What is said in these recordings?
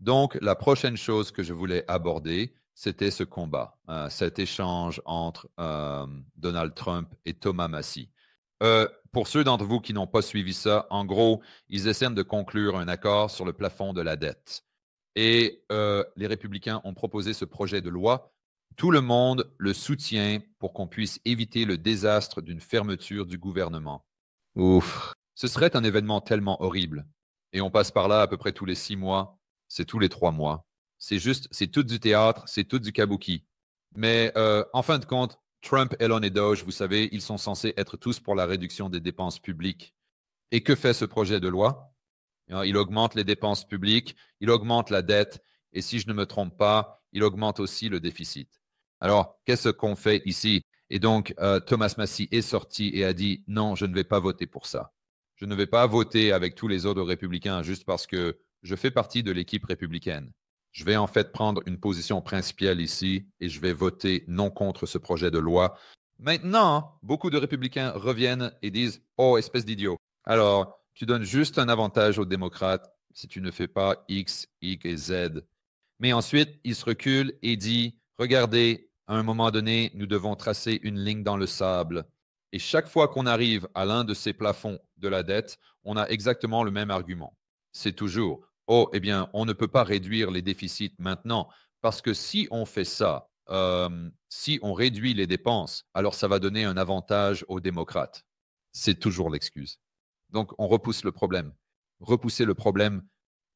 Donc, la prochaine chose que je voulais aborder, c'était ce combat, cet échange entre Donald Trump et Thomas Massie. Pour ceux d'entre vous qui n'ont pas suivi ça, en gros, ils essaient de conclure un accord sur le plafond de la dette. Et les républicains ont proposé ce projet de loi. Tout le monde le soutient pour qu'on puisse éviter le désastre d'une fermeture du gouvernement. Ouf, ce serait un événement tellement horrible. Et on passe par là à peu près tous les 6 mois, c'est tous les 3 mois. C'est juste, c'est tout du théâtre, c'est tout du kabuki. Mais en fin de compte, Trump, Elon et Doge, vous savez, ils sont censés être tous pour la réduction des dépenses publiques. Et que fait ce projet de loi? Il augmente les dépenses publiques, il augmente la dette, et si je ne me trompe pas, il augmente aussi le déficit. Alors, qu'est-ce qu'on fait ici? Et donc, Thomas Massie est sorti et a dit, non, je ne vais pas voter pour ça. Je ne vais pas voter avec tous les autres républicains juste parce que je fais partie de l'équipe républicaine. Je vais en fait prendre une position principielle ici et je vais voter non contre ce projet de loi. Maintenant, beaucoup de républicains reviennent et disent, oh, espèce d'idiot. Alors, tu donnes juste un avantage aux démocrates si tu ne fais pas X, Y et Z. Mais ensuite, il se recule et dit, regardez, à un moment donné, nous devons tracer une ligne dans le sable. Et chaque fois qu'on arrive à l'un de ces plafonds de la dette, on a exactement le même argument. C'est toujours, oh, eh bien, on ne peut pas réduire les déficits maintenant, parce que si on fait ça, si on réduit les dépenses, alors ça va donner un avantage aux démocrates. C'est toujours l'excuse. Donc, on repousse le problème. Repousser le problème.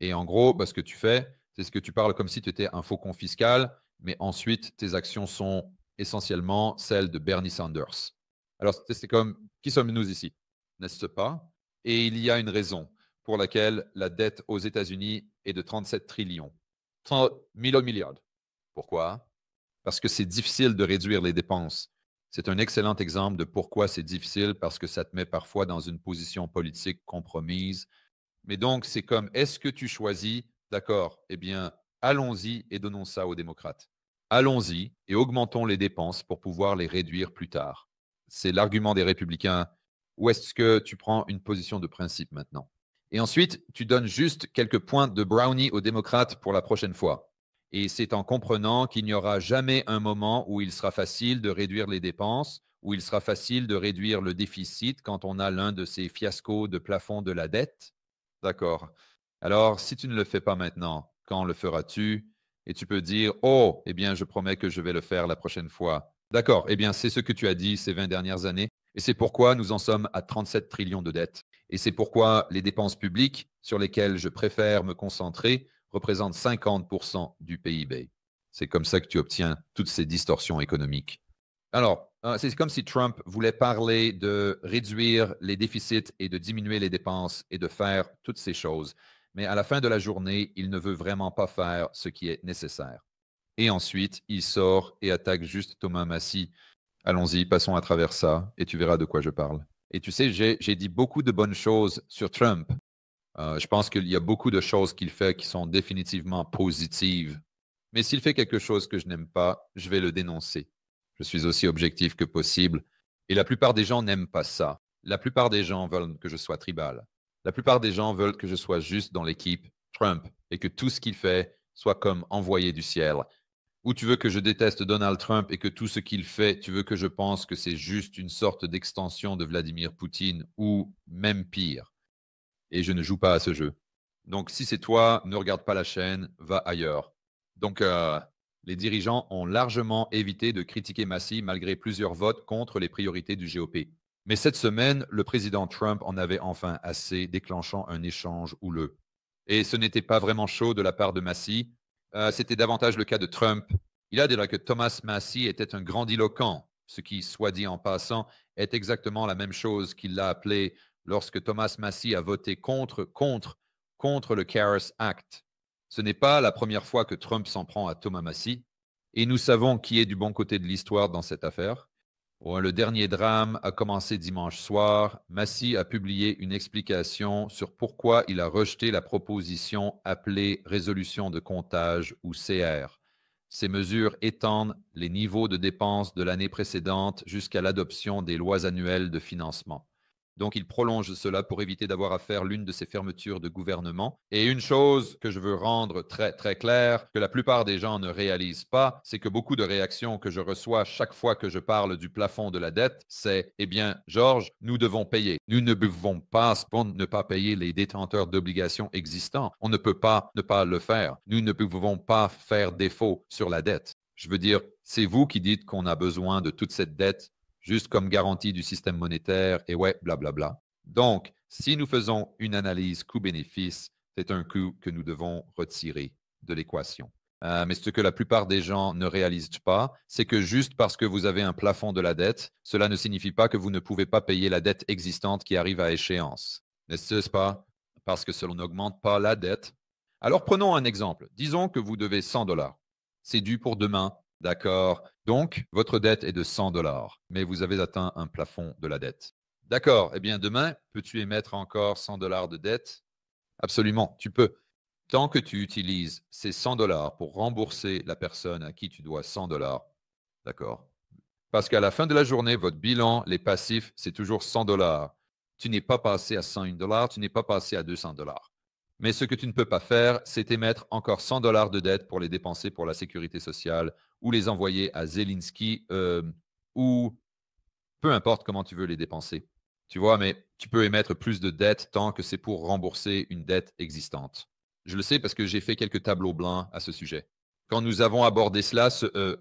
Et en gros, ce que tu fais, c'est ce que tu parles comme si tu étais un faucon fiscal, mais ensuite, tes actions sont essentiellement celles de Bernie Sanders. Alors, c'est comme, qui sommes-nous ici? N'est-ce pas? Et il y a une raison pour laquelle la dette aux États-Unis est de 37 trillions. 30 milliards. Pourquoi? Parce que c'est difficile de réduire les dépenses. C'est un excellent exemple de pourquoi c'est difficile, parce que ça te met parfois dans une position politique compromise. Mais donc, c'est comme, est-ce que tu choisis? D'accord, eh bien, allons-y et donnons ça aux démocrates. Allons-y et augmentons les dépenses pour pouvoir les réduire plus tard. C'est l'argument des républicains. Ou est-ce que tu prends une position de principe maintenant? Et ensuite, tu donnes juste quelques points de brownie aux démocrates pour la prochaine fois. Et c'est en comprenant qu'il n'y aura jamais un moment où il sera facile de réduire les dépenses, où il sera facile de réduire le déficit quand on a l'un de ces fiascos de plafond de la dette. D'accord. Alors, si tu ne le fais pas maintenant, quand le feras-tu? Et tu peux dire, oh, eh bien, je promets que je vais le faire la prochaine fois. D'accord. Eh bien, c'est ce que tu as dit ces 20 dernières années. Et c'est pourquoi nous en sommes à 37 trillions de dettes. Et c'est pourquoi les dépenses publiques, sur lesquelles je préfère me concentrer, représentent 50% du PIB. C'est comme ça que tu obtiens toutes ces distorsions économiques. Alors, c'est comme si Trump voulait parler de réduire les déficits et de diminuer les dépenses et de faire toutes ces choses. Mais à la fin de la journée, il ne veut vraiment pas faire ce qui est nécessaire. Et ensuite, il sort et attaque juste Thomas Massie. Allons-y, passons à travers ça et tu verras de quoi je parle. Et tu sais, j'ai dit beaucoup de bonnes choses sur Trump. Je pense qu'il y a beaucoup de choses qu'il fait qui sont définitivement positives. Mais s'il fait quelque chose que je n'aime pas, je vais le dénoncer. Je suis aussi objectif que possible. Et la plupart des gens n'aiment pas ça. La plupart des gens veulent que je sois tribal. La plupart des gens veulent que je sois juste dans l'équipe Trump et que tout ce qu'il fait soit comme envoyé du ciel. Ou tu veux que je déteste Donald Trump et que tout ce qu'il fait, tu veux que je pense que c'est juste une sorte d'extension de Vladimir Poutine ou même pire. Et je ne joue pas à ce jeu. Donc, si c'est toi, ne regarde pas la chaîne, va ailleurs. Donc, les dirigeants ont largement évité de critiquer Massie malgré plusieurs votes contre les priorités du GOP. Mais cette semaine, le président Trump en avait enfin assez, déclenchant un échange houleux. Et ce n'était pas vraiment chaud de la part de Massie. C'était davantage le cas de Trump. Il a dit là que Thomas Massie était un grandiloquent, ce qui, soit dit en passant, est exactement la même chose qu'il l'a appelé lorsque Thomas Massie a voté contre le CARES Act. Ce n'est pas la première fois que Trump s'en prend à Thomas Massie, et nous savons qui est du bon côté de l'histoire dans cette affaire. Bon, le dernier drame a commencé dimanche soir. Massie a publié une explication sur pourquoi il a rejeté la proposition appelée résolution de comptage ou CR. Ces mesures étendent les niveaux de dépenses de l'année précédente jusqu'à l'adoption des lois annuelles de financement. Donc, il prolonge cela pour éviter d'avoir à faire l'une de ces fermetures de gouvernement. Et une chose que je veux rendre très, très claire, que la plupart des gens ne réalisent pas, c'est que beaucoup de réactions que je reçois chaque fois que je parle du plafond de la dette, c'est, eh bien, Georges, nous devons payer. Nous ne pouvons pas ne pas payer les détenteurs d'obligations existants. On ne peut pas ne pas le faire. Nous ne pouvons pas faire défaut sur la dette. Je veux dire, c'est vous qui dites qu'on a besoin de toute cette dette juste comme garantie du système monétaire, et ouais, blablabla. Donc, si nous faisons une analyse coût-bénéfice, c'est un coût que nous devons retirer de l'équation. Mais ce que la plupart des gens ne réalisent pas, c'est que juste parce que vous avez un plafond de la dette, cela ne signifie pas que vous ne pouvez pas payer la dette existante qui arrive à échéance. N'est-ce pas? Parce que cela n'augmente pas la dette. Alors prenons un exemple. Disons que vous devez 100 dollars. C'est dû pour demain. D'accord. Donc, votre dette est de 100 dollars, mais vous avez atteint un plafond de la dette. D'accord. Eh bien, demain, peux-tu émettre encore 100 dollars de dette? Absolument, tu peux. Tant que tu utilises ces 100 dollars pour rembourser la personne à qui tu dois 100 dollars, d'accord. Parce qu'à la fin de la journée, votre bilan, les passifs, c'est toujours 100 dollars. Tu n'es pas passé à 101 dollars, tu n'es pas passé à 200 dollars. Mais ce que tu ne peux pas faire, c'est émettre encore 100 dollars de dette pour les dépenser pour la sécurité sociale ou les envoyer à Zelensky ou peu importe comment tu veux les dépenser. Tu vois, mais tu peux émettre plus de dettes tant que c'est pour rembourser une dette existante. Je le sais parce que j'ai fait quelques tableaux blancs à ce sujet. Quand nous avons abordé cela,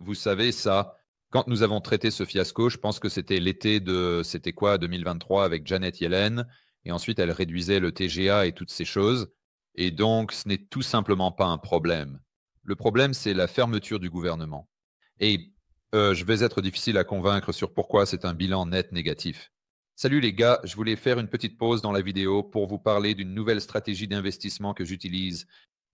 vous savez ça, quand nous avons traité ce fiasco, je pense que c'était l'été de, c'était quoi, 2023 avec Janet Yellen, et ensuite elle réduisait le TGA et toutes ces choses. Et donc, ce n'est tout simplement pas un problème. Le problème, c'est la fermeture du gouvernement. Et je vais être difficile à convaincre sur pourquoi c'est un bilan net négatif. Salut les gars, je voulais faire une petite pause dans la vidéo pour vous parler d'une nouvelle stratégie d'investissement que j'utilise.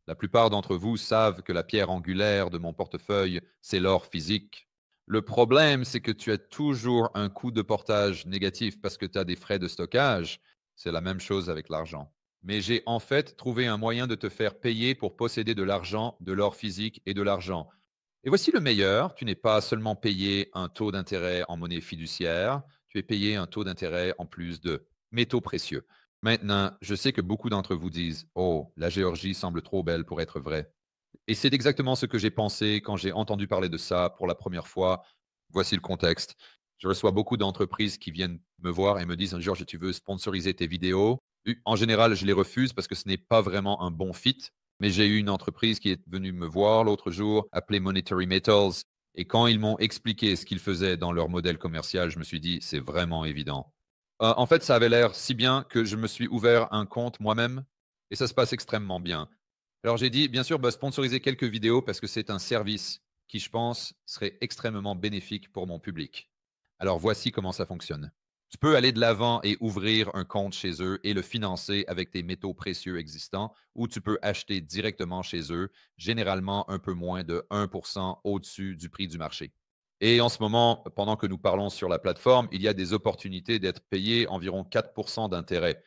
La plupart d'entre vous savent que la pierre angulaire de mon portefeuille, c'est l'or physique. Le problème, c'est que tu as toujours un coût de portage négatif parce que tu as des frais de stockage. C'est la même chose avec l'argent. Mais j'ai en fait trouvé un moyen de te faire payer pour posséder de l'argent, de l'or physique et de l'argent. Et voici le meilleur, tu n'es pas seulement payé un taux d'intérêt en monnaie fiduciaire, tu es payé un taux d'intérêt en plus de métaux précieux. Maintenant, je sais que beaucoup d'entre vous disent, oh, la Géorgie semble trop belle pour être vraie. Et c'est exactement ce que j'ai pensé quand j'ai entendu parler de ça pour la première fois. Voici le contexte. Je reçois beaucoup d'entreprises qui viennent me voir et me disent, Georges, tu veux sponsoriser tes vidéos? En général, je les refuse parce que ce n'est pas vraiment un bon fit. Mais j'ai eu une entreprise qui est venue me voir l'autre jour, appelée Monetary Metals. Et quand ils m'ont expliqué ce qu'ils faisaient dans leur modèle commercial, je me suis dit, c'est vraiment évident. En fait, ça avait l'air si bien que je me suis ouvert un compte moi-même et ça se passe extrêmement bien. Alors j'ai dit, bien sûr, sponsoriser quelques vidéos parce que c'est un service qui, je pense, serait extrêmement bénéfique pour mon public. Alors voici comment ça fonctionne. Tu peux aller de l'avant et ouvrir un compte chez eux et le financer avec tes métaux précieux existants ou tu peux acheter directement chez eux, généralement un peu moins de 1% au-dessus du prix du marché. Et en ce moment, pendant que nous parlons sur la plateforme, il y a des opportunités d'être payé environ 4% d'intérêt.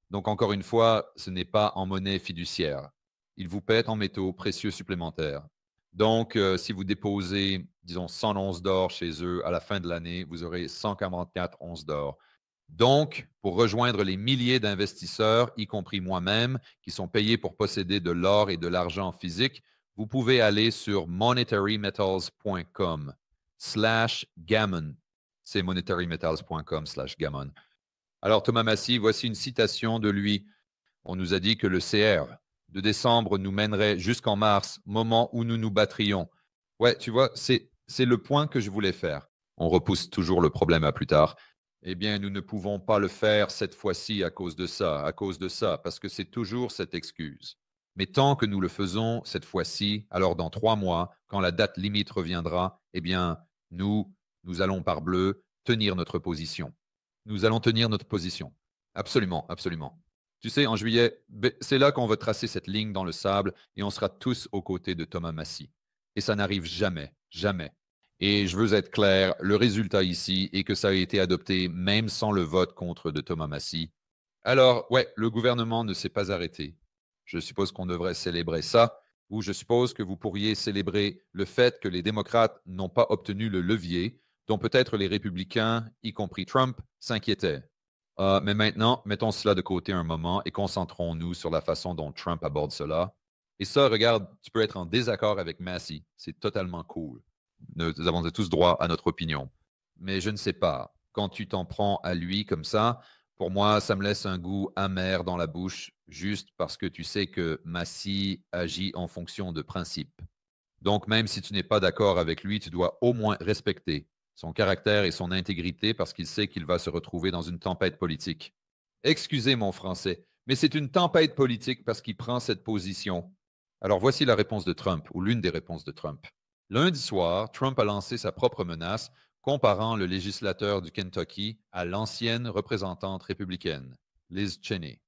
Donc, encore une fois, ce n'est pas en monnaie fiduciaire. Ils vous paient en métaux précieux supplémentaires. Donc, si vous déposez, disons, 100 onces d'or chez eux, à la fin de l'année, vous aurez 144 onces d'or. Donc, pour rejoindre les milliers d'investisseurs, y compris moi-même, qui sont payés pour posséder de l'or et de l'argent physique, vous pouvez aller sur monetarymetals.com/gammon. C'est monetarymetals.com/gammon. Alors, Thomas Massie, voici une citation de lui. On nous a dit que le CR de décembre nous mènerait jusqu'en mars, moment où nous nous battrions. Ouais, tu vois, c'est le point que je voulais faire. On repousse toujours le problème à plus tard. Eh bien, nous ne pouvons pas le faire cette fois-ci à cause de ça, parce que c'est toujours cette excuse. Mais tant que nous le faisons cette fois-ci, alors dans 3 mois, quand la date limite reviendra, eh bien, nous allons par bleu tenir notre position. Nous allons tenir notre position. Absolument, absolument. Tu sais, en juillet, c'est là qu'on va tracer cette ligne dans le sable et on sera tous aux côtés de Thomas Massie. Et ça n'arrive jamais, jamais. Et je veux être clair, le résultat ici est que ça a été adopté même sans le vote contre de Thomas Massie. Alors, ouais, le gouvernement ne s'est pas arrêté. Je suppose qu'on devrait célébrer ça, ou je suppose que vous pourriez célébrer le fait que les démocrates n'ont pas obtenu le levier dont peut-être les républicains, y compris Trump, s'inquiétaient. Mais maintenant, mettons cela de côté un moment et concentrons-nous sur la façon dont Trump aborde cela. Et ça, regarde, tu peux être en désaccord avec Massey. C'est totalement cool. Nous avons tous droit à notre opinion. Mais je ne sais pas. Quand tu t'en prends à lui comme ça, pour moi, ça me laisse un goût amer dans la bouche, juste parce que tu sais que Massey agit en fonction de principes. Donc, même si tu n'es pas d'accord avec lui, tu dois au moins respecter son caractère et son intégrité parce qu'il sait qu'il va se retrouver dans une tempête politique. Excusez mon français, mais c'est une tempête politique parce qu'il prend cette position. Alors voici la réponse de Trump, ou l'une des réponses de Trump. Lundi soir, Trump a lancé sa propre menace comparant le législateur du Kentucky à l'ancienne représentante républicaine, Liz Cheney.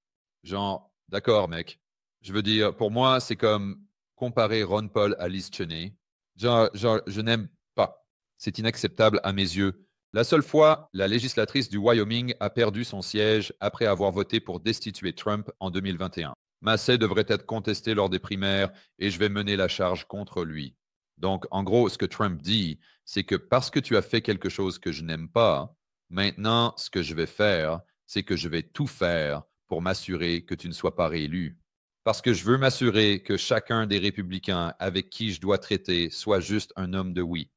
Genre, d'accord, mec. Je veux dire, pour moi, c'est comme comparer Ron Paul à Liz Cheney. Genre, je n'aime pas. C'est inacceptable à mes yeux. La seule fois, la législatrice du Wyoming a perdu son siège après avoir voté pour destituer Trump en 2021. Massey devrait être contesté lors des primaires et je vais mener la charge contre lui. Donc, en gros, ce que Trump dit, c'est que parce que tu as fait quelque chose que je n'aime pas, maintenant, ce que je vais faire, c'est que je vais tout faire pour m'assurer que tu ne sois pas réélu. Parce que je veux m'assurer que chacun des républicains avec qui je dois traiter soit juste un homme de oui.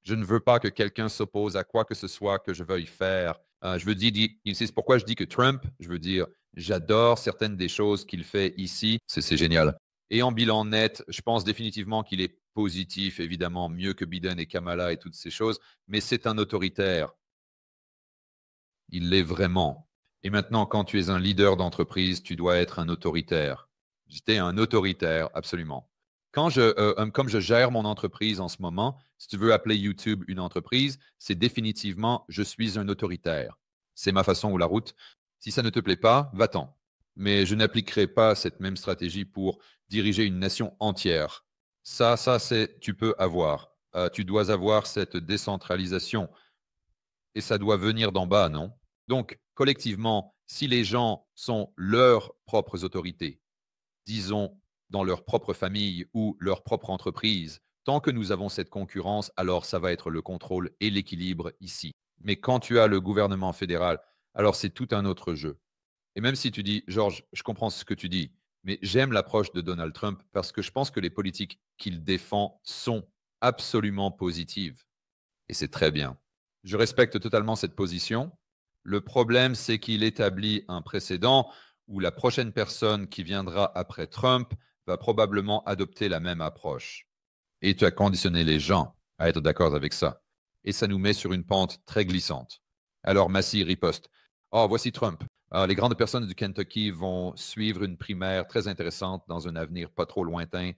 Je ne veux pas que quelqu'un s'oppose à quoi que ce soit que je veuille faire. Je veux dire, c'est pourquoi je dis que Trump, je veux dire, j'adore certaines des choses qu'il fait ici. C'est génial. Et en bilan net, je pense définitivement qu'il est positif, évidemment, mieux que Biden et Kamala et toutes ces choses, mais c'est un autoritaire. Il l'est vraiment. Et maintenant, quand tu es un leader d'entreprise, tu dois être un autoritaire. J'étais un autoritaire, absolument. Comme je gère mon entreprise en ce moment, si tu veux appeler YouTube une entreprise, c'est définitivement je suis un autoritaire. C'est ma façon ou la route. Si ça ne te plaît pas, va-t'en. Mais je n'appliquerai pas cette même stratégie pour diriger une nation entière. C'est tu peux avoir. Tu dois avoir cette décentralisation et ça doit venir d'en bas, non? Donc, collectivement, si les gens sont leurs propres autorités, disons dans leur propre famille ou leur propre entreprise, tant que nous avons cette concurrence, alors ça va être le contrôle et l'équilibre ici. Mais quand tu as le gouvernement fédéral, alors c'est tout un autre jeu. Et même si tu dis, Georges, je comprends ce que tu dis, mais j'aime l'approche de Donald Trump parce que je pense que les politiques qu'il défend sont absolument positives. Et c'est très bien. Je respecte totalement cette position. Le problème, c'est qu'il établit un précédent où la prochaine personne qui viendra après Trump va probablement adopter la même approche. Et tu as conditionné les gens à être d'accord avec ça. Et ça nous met sur une pente très glissante. Alors Massey riposte. Oh, voici Trump. Les grandes personnes du Kentucky vont suivre une primaire très intéressante dans un avenir pas trop lointain.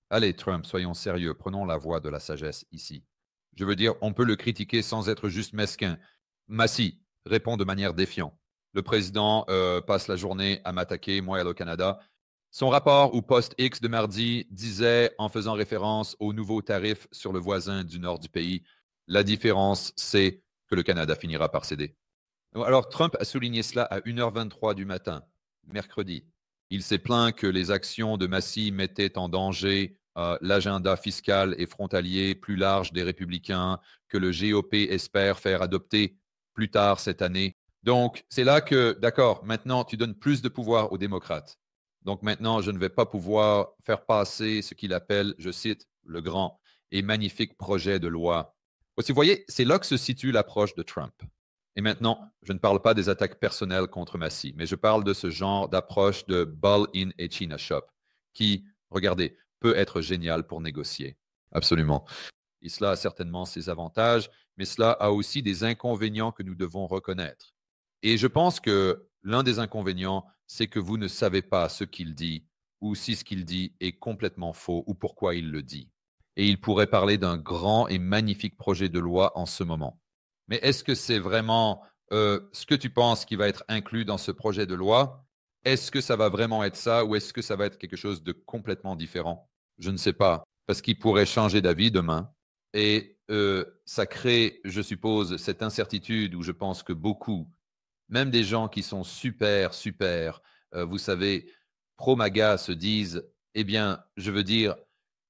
Allez, Trump, soyons sérieux. Prenons la voie de la sagesse ici. Je veux dire, on peut le critiquer sans être juste mesquin. Massey répond de manière défiante. Le président passe la journée à m'attaquer, moi et le Canada. Son rapport ou post X de mardi disait, en faisant référence aux nouveaux tarifs sur le voisin du nord du pays, la différence, c'est que le Canada finira par céder. Alors, Trump a souligné cela à 1h23 du matin, mercredi. Il s'est plaint que les actions de Massey mettaient en danger l'agenda fiscal et frontalier plus large des républicains que le GOP espère faire adopter plus tard cette année. Donc, c'est là que, d'accord, maintenant, tu donnes plus de pouvoir aux démocrates. Donc, maintenant, je ne vais pas pouvoir faire passer ce qu'il appelle, je cite, le grand et magnifique projet de loi. Aussi, vous voyez, c'est là que se situe l'approche de Trump. Et maintenant, je ne parle pas des attaques personnelles contre Massey, mais je parle de ce genre d'approche de Ball in et China Shop qui, regardez, peut être génial pour négocier. Absolument. Et cela a certainement ses avantages, mais cela a aussi des inconvénients que nous devons reconnaître. Et je pense que l'un des inconvénients, c'est que vous ne savez pas ce qu'il dit ou si ce qu'il dit est complètement faux ou pourquoi il le dit. Et il pourrait parler d'un grand et magnifique projet de loi en ce moment. Mais est-ce que c'est vraiment ce que tu penses qui va être inclus dans ce projet de loi? Est-ce que ça va vraiment être ça ou est-ce que ça va être quelque chose de complètement différent? Je ne sais pas, parce qu'il pourrait changer d'avis demain. Et ça crée, je suppose, cette incertitude où je pense que beaucoup, même des gens qui sont super, vous savez, pro-MAGA se disent, eh bien, je veux dire,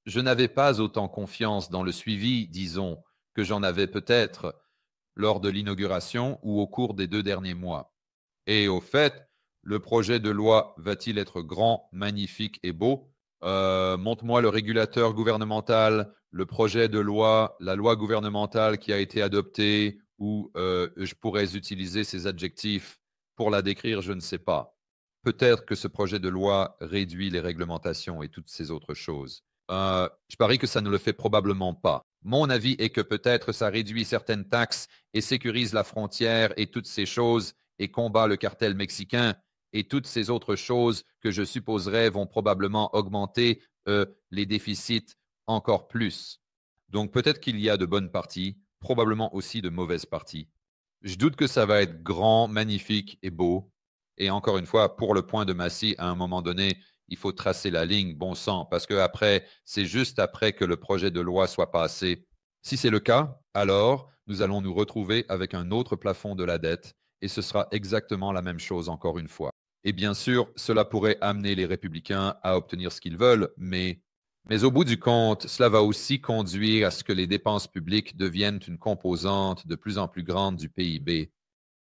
je n'avais pas autant confiance dans le suivi, disons, que j'en avais peut-être lors de l'inauguration ou au cours des 2 derniers mois. Et au fait, le projet de loi va-t-il être grand, magnifique et beau? Montre-moi le régulateur gouvernemental, le projet de loi, la loi gouvernementale qui a été adoptée, où je pourrais utiliser ces adjectifs pour la décrire, je ne sais pas. Peut-être que ce projet de loi réduit les réglementations et toutes ces autres choses. Je parie que ça ne le fait probablement pas. Mon avis est que peut-être ça réduit certaines taxes et sécurise la frontière et toutes ces choses et combat le cartel mexicain et toutes ces autres choses que je supposerais vont probablement augmenter les déficits encore plus. Donc peut-être qu'il y a de bonnes parties, probablement aussi de mauvaises parties. Je doute que ça va être grand, magnifique et beau. Et encore une fois, pour le point de Massy, à un moment donné, il faut tracer la ligne, bon sang, parce que après, c'est juste après que le projet de loi soit passé. Si c'est le cas, alors nous allons nous retrouver avec un autre plafond de la dette et ce sera exactement la même chose encore une fois. Et bien sûr, cela pourrait amener les républicains à obtenir ce qu'ils veulent, mais au bout du compte, cela va aussi conduire à ce que les dépenses publiques deviennent une composante de plus en plus grande du PIB.